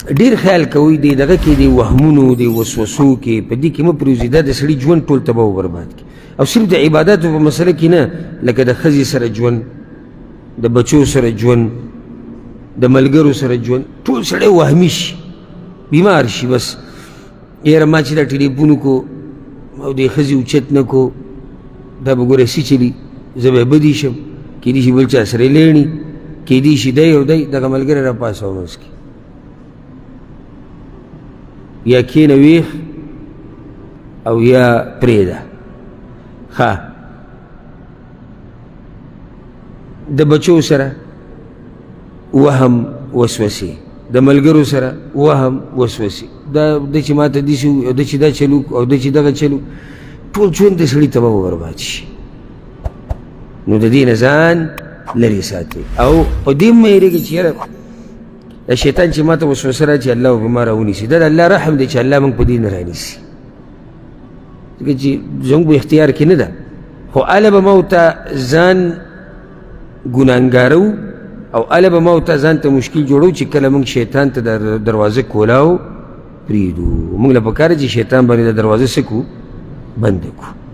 ډېر خیال کوئ دی دغه کې د وهمونو د وسوسو کې په دې کې مه پرېوځئ دا د سړي ژوند ټول تباه و برباد کړي او صرف د عباداتو په مسله کې نه لکه د ښځې سره ژوند د بچو سره ژوند د ملګرو سره ژوند ټول سړی وهمي شي بیمار شي بس یاره ما چې دا ټلیفون وکړو او د ښځې اوچت نه کو دا به ګوره څه چلي زه به بدي شم کیدای شي بل چا سره یې لیڼي کیدای شي دی او دی دغه ملګری راپاسه ورځ کې یا کښېنه ویښ او یا پرېږده ښه د بچو سره وهم وسوسې د ملګرو سره وهم وسوسې دا د چې ما ته داسې او د چې دا چلو او د چې دغه چلو ټول ژوند د سړي تباه و برباد شي نو د دې نه ځان لرې ساتئ او په دې مه هېرېږئ چې یاره د شیطان چې ما ته وسوسه راځي الله به ما راونیسي دا د الله رحم دی چې الله موږ په دې نه رانیسي ځکه چې زموږ په اختیار کې نه ده خو هله به ما ورته ځان ګناهګارو او هله به ما ورته ځان ته مشکل جوړو چې کله موږ شیطان ته دروازه کولاو پرېږدو موږ له پکار چې شیطان باندې د دروازه څه کړو بنده کړو